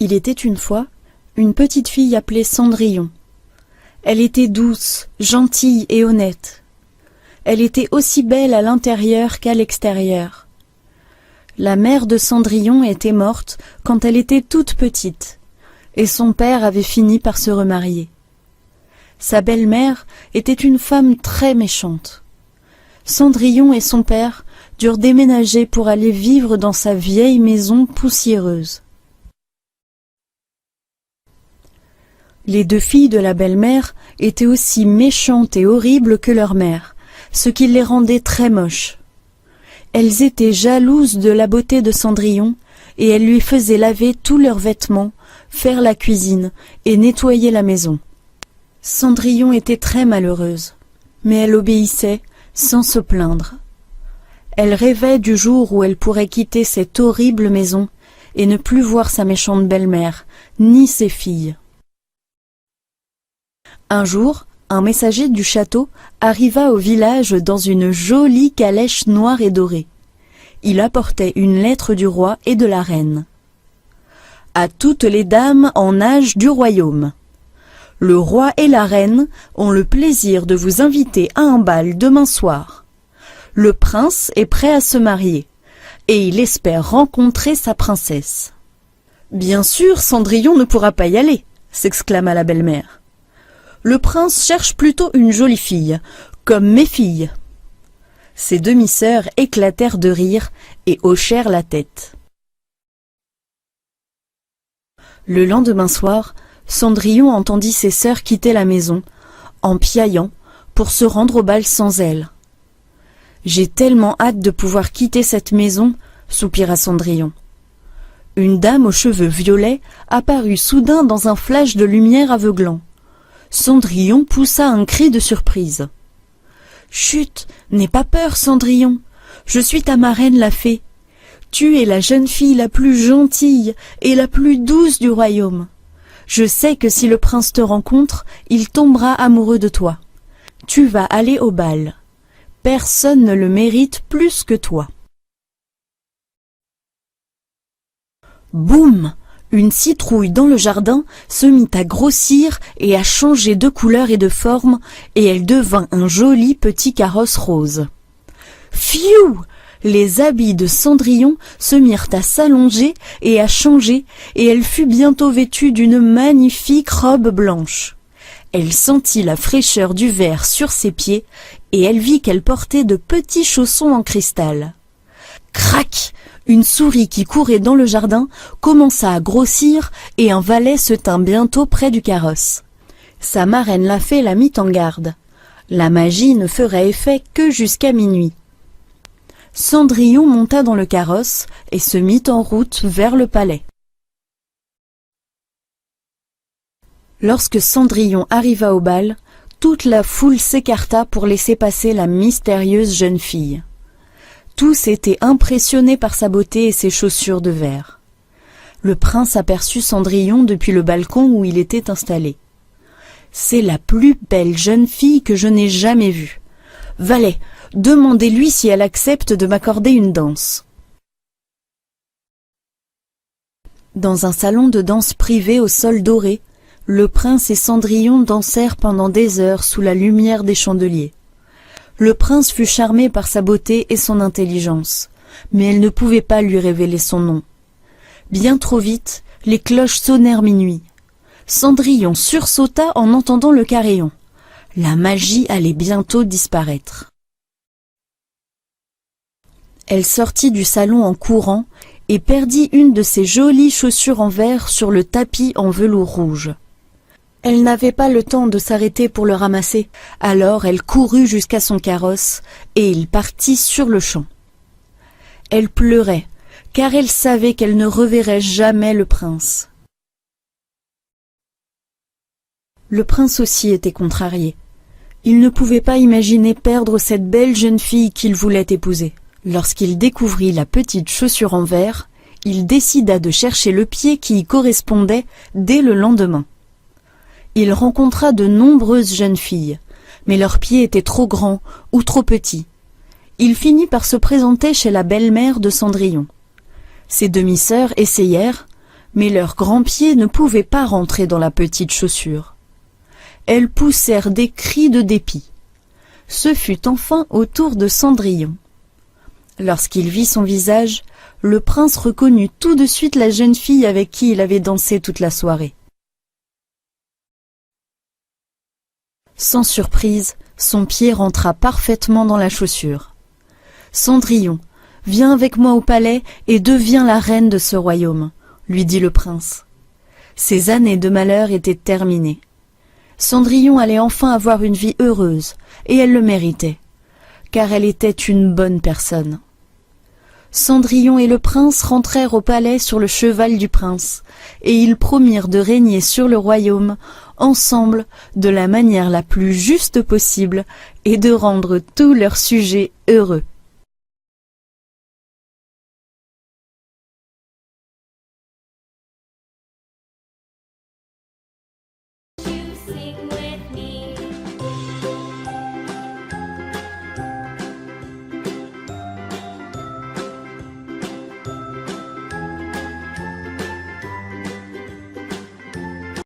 Il était une fois une petite fille appelée Cendrillon. Elle était douce, gentille et honnête. Elle était aussi belle à l'intérieur qu'à l'extérieur. La mère de Cendrillon était morte quand elle était toute petite, et son père avait fini par se remarier. Sa belle-mère était une femme très méchante. Cendrillon et son père durent déménager pour aller vivre dans sa vieille maison poussiéreuse. Les deux filles de la belle-mère étaient aussi méchantes et horribles que leur mère, ce qui les rendait très moches. Elles étaient jalouses de la beauté de Cendrillon et elles lui faisaient laver tous leurs vêtements, faire la cuisine et nettoyer la maison. Cendrillon était très malheureuse, mais elle obéissait sans se plaindre. Elle rêvait du jour où elle pourrait quitter cette horrible maison et ne plus voir sa méchante belle-mère, ni ses filles. Un jour, un messager du château arriva au village dans une jolie calèche noire et dorée. Il apportait une lettre du roi et de la reine. À toutes les dames en âge du royaume. Le roi et la reine ont le plaisir de vous inviter à un bal demain soir. Le prince est prêt à se marier et il espère rencontrer sa princesse. Bien sûr, Cendrillon ne pourra pas y aller, s'exclama la belle-mère. Le prince cherche plutôt une jolie fille, comme mes filles. Ses demi-sœurs éclatèrent de rire et hochèrent la tête. Le lendemain soir, Cendrillon entendit ses sœurs quitter la maison, en piaillant, pour se rendre au bal sans elle. « J'ai tellement hâte de pouvoir quitter cette maison, » soupira Cendrillon. Une dame aux cheveux violets apparut soudain dans un flash de lumière aveuglant. Cendrillon poussa un cri de surprise. « Chut, n'aie pas peur, Cendrillon, je suis ta marraine la fée. Tu es la jeune fille la plus gentille et la plus douce du royaume. Je sais que si le prince te rencontre, il tombera amoureux de toi. Tu vas aller au bal. Personne ne le mérite plus que toi. » Boum! Une citrouille dans le jardin se mit à grossir et à changer de couleur et de forme, et elle devint un joli petit carrosse rose. Fiou! Les habits de Cendrillon se mirent à s'allonger et à changer, et elle fut bientôt vêtue d'une magnifique robe blanche. Elle sentit la fraîcheur du verre sur ses pieds, et elle vit qu'elle portait de petits chaussons en cristal. Crac! Une souris qui courait dans le jardin commença à grossir et un valet se tint bientôt près du carrosse. Sa marraine la fée la mit en garde. La magie ne ferait effet que jusqu'à minuit. Cendrillon monta dans le carrosse et se mit en route vers le palais. Lorsque Cendrillon arriva au bal, toute la foule s'écarta pour laisser passer la mystérieuse jeune fille. Tous étaient impressionnés par sa beauté et ses chaussures de verre. Le prince aperçut Cendrillon depuis le balcon où il était installé. « C'est la plus belle jeune fille que je n'ai jamais vue. Valet, demandez-lui si elle accepte de m'accorder une danse. » Dans un salon de danse privé au sol doré, le prince et Cendrillon dansèrent pendant des heures sous la lumière des chandeliers. Le prince fut charmé par sa beauté et son intelligence, mais elle ne pouvait pas lui révéler son nom. Bien trop vite, les cloches sonnèrent minuit. Cendrillon sursauta en entendant le carillon. La magie allait bientôt disparaître. Elle sortit du salon en courant et perdit une de ses jolies chaussures en verre sur le tapis en velours rouge. Elle n'avait pas le temps de s'arrêter pour le ramasser, alors elle courut jusqu'à son carrosse et il partit sur-le-champ. Elle pleurait, car elle savait qu'elle ne reverrait jamais le prince. Le prince aussi était contrarié. Il ne pouvait pas imaginer perdre cette belle jeune fille qu'il voulait épouser. Lorsqu'il découvrit la petite chaussure en verre, il décida de chercher le pied qui y correspondait dès le lendemain. Il rencontra de nombreuses jeunes filles, mais leurs pieds étaient trop grands ou trop petits. Il finit par se présenter chez la belle-mère de Cendrillon. Ses demi-sœurs essayèrent, Mais leurs grands pieds ne pouvaient pas rentrer dans la petite chaussure. Elles poussèrent des cris de dépit. Ce fut enfin au tour de Cendrillon. Lorsqu'il vit son visage, le prince reconnut tout de suite la jeune fille avec qui il avait dansé toute la soirée. Sans surprise, son pied rentra parfaitement dans la chaussure. « Cendrillon, viens avec moi au palais et deviens la reine de ce royaume, » lui dit le prince. Ses années de malheur étaient terminées. Cendrillon allait enfin avoir une vie heureuse, et elle le méritait, car elle était une bonne personne. Cendrillon et le prince rentrèrent au palais sur le cheval du prince, et ils promirent de régner sur le royaume, ensemble, de la manière la plus juste possible, et de rendre tous leurs sujets heureux.